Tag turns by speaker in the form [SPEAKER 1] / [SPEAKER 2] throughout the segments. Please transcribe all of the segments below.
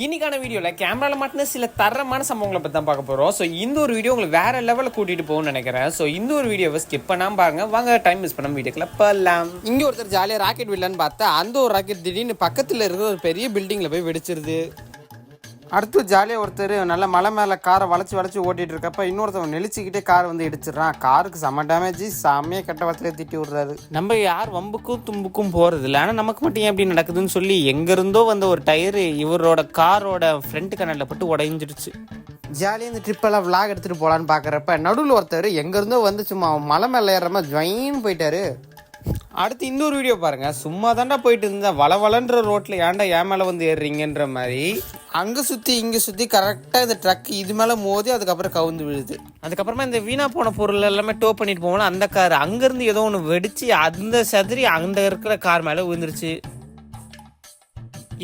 [SPEAKER 1] இன்னைக்கான வீடியோவில் கேமராவில் மாட்டின சில தரமான சம்பவங்களை பற்றி தான் பார்க்க போகிறோம். ஸோ இந்த ஒரு வீடியோ உங்களுக்கு வேறு லெவலில் கூட்டிகிட்டு போகணும்னு நினைக்கிறேன். ஸோ இந்த ஒரு வீடியோவை ஸ்கிப் பண்ணாமல் பாருங்க. வாங்க டைம் மிஸ் பண்ணாமல் வீடியோக்குள்ள போகலாம். இங்கே ஒருத்தர் ஜாலியாக ராக்கெட் விடலான்னு பார்த்தா அந்த ஒரு ராக்கெட் திடீர்னு பக்கத்தில் இருக்கிற ஒரு பெரிய பில்டிங்கில் போய் வெடிச்சிருது. அடுத்து ஜாலியாக ஒருத்தர் நல்ல மலை மேலே காரை வளைச்சி ஓட்டிகிட்டு இருக்கப்ப இன்னொருத்தவன் நெளிச்சிக்கிட்டே கார் வந்து இடிச்சிடறான். காருக்கு செம்ம டேமேஜ், செம்மையாக கெட்ட வார்த்தையில திட்டி விடுறாரு. நம்ம யார் வம்புக்கும் தும்புக்கும் போகிறது இல்லை, ஆனால் நமக்கு மட்டும் ஏன் எப்படி நடக்குதுன்னு சொல்லி எங்கேருந்தோ வந்த ஒரு டயரு இவரோட காரோட ஃப்ரண்ட் கனலில் பட்டு உடைஞ்சிடுச்சு. ஜாலியாக இந்த ட்ரிப்பெல்லாம் விளாக் எடுத்துகிட்டு போகலான்னு பார்க்குறப்ப நடுவில் ஒருத்தர் எங்கேருந்தோ வந்து சும்மா மலை மேலே ஏறுற மாதிரி ஜொயின்னு போயிட்டாரு. அடுத்து இன்னொரு வீடியோ பாருங்கள். சும்மா தாண்டா போயிட்டு இருந்தேன், வளவளன்ற ரோட்டில் ஏன்டா ஏன் மேலே வந்து ஏறுறீங்கன்ற மாதிரி அங்கே சுற்றி இங்கே சுற்றி கரெக்டாக இந்த ட்ரக் இது மேலே மோதி அதுக்கப்புறம் கவுந்து விழுது. அதுக்கப்புறமா இந்த வீணா போன பொருள் எல்லாமே டோ பண்ணிட்டு போகலாம். அந்த கார் அங்கேருந்து ஏதோ ஒன்று வெடிச்சு அந்த சதுரி அங்கே இருக்கிற கார் மேலே விழுந்துருச்சு.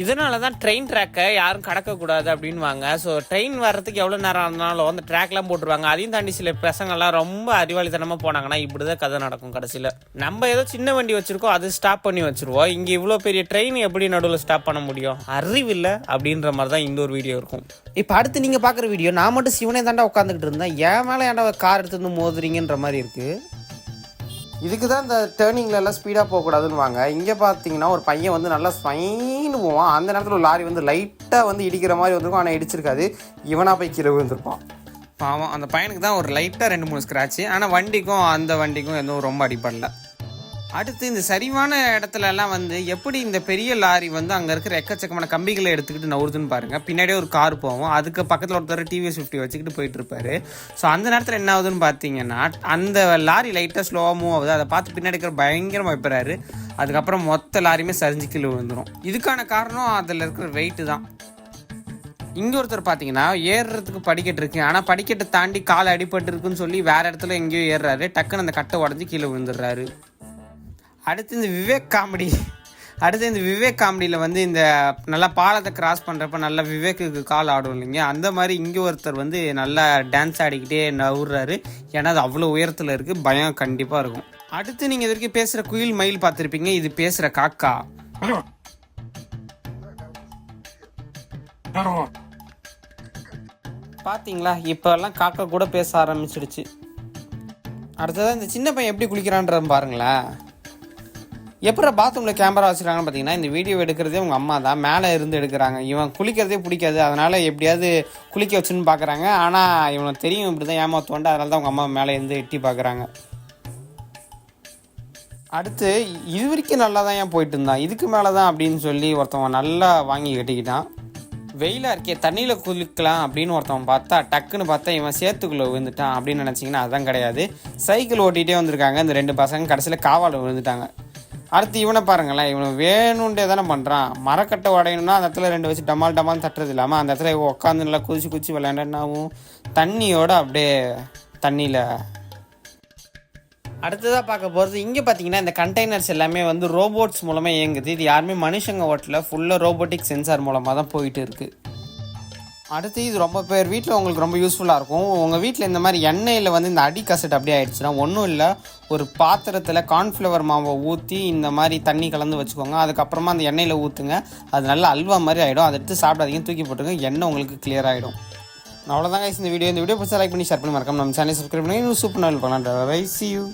[SPEAKER 1] இதனால தான் ட்ரெயின் ட்ராக்கை யாரும் கடக்கக்கூடாது அப்படின்வாங்க. ஸோ ட்ரெயின் வர்றதுக்கு எவ்வளோ நேரம் ஆனாலும் அந்த ட்ராக்லாம் போட்டுருவாங்க. அதையும் தாண்டி சில பசங்கள்லாம் ரொம்ப அறிவாளித்தனமாக போனாங்கன்னா இப்படி தான் கதை நடக்கும். கடைசியில் நம்ம ஏதோ சின்ன வண்டி வச்சுருக்கோம், அது ஸ்டாப் பண்ணி வச்சுருவோம். இங்கே இவ்வளோ பெரிய ட்ரெயின் எப்படி நடுவில் ஸ்டாப் பண்ண முடியும்? அறிவில்லை அப்படின்ற மாதிரி தான் இந்த ஒரு வீடியோ இருக்கும். இப்போ அடுத்து நீங்கள் பார்க்குற வீடியோ நான் மட்டும் சிவனே தாண்டா உட்காந்துக்கிட்டு இருந்தேன், ஏன் மேலே ஏன்டா கார் எடுத்து வந்து மோதுறீங்கன்ற மாதிரி இருக்குது. இதுக்கு தான் இந்த டேர்னிங்லலாம் ஸ்பீடாக போகக்கூடாதுன்னு வாங்க. இங்கே பார்த்தீங்கன்னா ஒரு பையன் வந்து நல்லா ஸ்வைன்னு போவான். அந்த நேரத்தில் ஒரு லாரி வந்து லைட்டாக வந்து இடிக்கிற மாதிரி வந்திருக்கும், ஆனால் இடிச்சிருக்காது. இவனாக போய் கீழே விழுந்திருப்பான். பாவம் அந்த பையனுக்கு தான் ஒரு லைட்டாக 2-3 ஸ்க்ராட்சு, ஆனால் வண்டிக்கும் அந்த வண்டிக்கும் எதுவும் ரொம்ப அடிப்படல. அடுத்து இந்த சரிவான இடத்துலலாம் வந்து எப்படி இந்த பெரிய லாரி வந்து அங்கே இருக்கிற எக்கச்சக்கமான கம்பிகளை எடுத்துக்கிட்டு நவுறுதுன்னு பாருங்கள். பின்னாடியே ஒரு கார் போவோம், அதுக்கு பக்கத்தில் ஒருத்தர் டிவிஎஸ் 50 வச்சுக்கிட்டு போயிட்டு இருப்பாரு. ஸோ அந்த நேரத்தில் என்ன ஆகுதுன்னு பார்த்தீங்கன்னா அந்த லாரி லைட்டாக ஸ்லோவாக மூவ் ஆகுது. அதை பார்த்து பின்னாடி இருக்கிற பயங்கரமாக வைப்பறாரு. அதுக்கப்புறம் மொத்த லாரியுமே சரிஞ்சு கீழே விழுந்துடும். இதுக்கான காரணம் அதில் இருக்கிற வெயிட்டு தான். இங்கே ஒருத்தர் பார்த்தீங்கன்னா ஏறுறதுக்கு படிக்கட்டு இருக்கு, ஆனால் படிக்கட்டை தாண்டி காலை அடிபட்டு இருக்குன்னு சொல்லி வேறு இடத்துல எங்கேயோ ஏறுறாரு. டக்குன்னு அந்த கட்டை உடஞ்சி கீழே விழுந்துடுறாரு. அடுத்து இந்த விவேக் காமெடியில் வந்து இந்த நல்லா பாலத்தை கிராஸ் பண்ணுறப்ப நல்லா விவேக்குக்கு கால் ஆடும் இல்லைங்க, அந்த மாதிரி இங்கே ஒருத்தர் வந்து நல்லா டான்ஸ் ஆடிக்கிட்டே நவுறாரு. ஏன்னா அது அவ்வளோ உயரத்தில் இருக்குது, பயம் கண்டிப்பாக இருக்கும். அடுத்து நீங்கள் இது வரைக்கும் பேசுகிற குயில் மயில் பார்த்துருப்பீங்க, இது பேசுகிற காக்கா. பார்த்தீங்களா, இப்போல்லாம் காக்கா கூட பேச ஆரம்பிச்சிடுச்சு. அடுத்ததான் இந்த சின்ன பையன் எப்படி குளிக்கிறான்றன்னு பாருங்களேன். எப்போ பாத்ரூமில் கேமரா வச்சுருக்காங்கன்னு பார்த்தீங்கன்னா இந்த வீடியோ எடுக்கிறதே உங்கள் அம்மா தான் மேலே இருந்து எடுக்கிறாங்க. இவன் குளிக்கிறதே பிடிக்காது, அதனால் எப்படியாவது குளிக்க வச்சுன்னு பார்க்குறாங்க. ஆனால் இவனுக்கு தெரியும் இப்படி தான் ஏமாத்துவாண்டு, அதனால தான் உங்கள் அம்மா மேலே இருந்து எட்டி பார்க்குறாங்க. அடுத்து இது வரைக்கும் நல்லா தான் ஏன் போயிட்டு இருந்தான், இதுக்கு மேலே தான் அப்படின்னு சொல்லி ஒருத்தவன் நல்லா வாங்கி கட்டிக்கிட்டான். வெயிலாக இருக்கே தண்ணியில் குளிக்கலாம் அப்படின்னு ஒருத்தவன் பார்த்தா டக்குன்னு பார்த்தா இவன் சேத்துக்குள்ளே விழுந்துட்டான் அப்படின்னு நினச்சிங்கன்னா அதான் கிடையாது. சைக்கிள் ஓட்டிகிட்டே வந்திருக்காங்க இந்த 2 பசங்க, கடைசியில் காவால் விழுந்துட்டாங்க. அடுத்து இவனை பாருங்களேன், இவனை வேணுண்டே தானே பண்ணுறான். மரக்கட்டை உடையணும்னா அந்த இடத்துல 2 வச்சு டமால் தட்டுறது இல்லாமல் அந்த இடத்துல உட்காந்து நல்லா குதிச்சு விளையாண்டாவும் தண்ணியோட அப்படியே தண்ணியில். அடுத்ததாக பார்க்க போகிறது இங்கே பார்த்தீங்கன்னா இந்த கண்டெய்னர்ஸ் எல்லாமே வந்து ரோபோட்ஸ் மூலமாக இயங்குது. இது யாருமே மனுஷங்க ஓட்டல, ஃபுல்லாக ரோபோட்டிக் சென்சார் மூலமாக தான் போயிட்டு இருக்குது. அடுத்து இது ரொம்ப பேர் வீட்டில் உங்களுக்கு ரொம்ப யூஸ்ஃபுல்லாக இருக்கும். உங்கள் வீட்டில் இந்த மாதிரி எண்ணெயில் வந்து இந்த அடி கசட் அப்படியே ஆகிடுச்சுன்னா ஒன்றும் இல்லை, ஒரு பாத்திரத்தில் கார்ன்ஃப்ளவர் மாவை ஊற்றி இந்த மாதிரி தண்ணி கலந்து வச்சுக்கோங்க. அதுக்கப்புறமா அந்த எண்ணெயில் ஊற்றுங்க, அது நல்லா அல்வா மாதிரி ஆகிடும். அதை எடுத்து சாப்பிடாதீங்க, தூக்கி போட்டுங்க, எண்ணெய் உங்களுக்கு கிளியர் ஆகிடும். அவ்வளோதான் கைஸ் இந்த வீடியோ பிடிச்சா லைக் பண்ணி ஷேர் பண்ணி மறக்காம நம்ம சேனல் சப்ஸ்கிரைப் பண்ணி இன்னும் சூப்பர் நாள் பண்ணலாம். Bye, see you.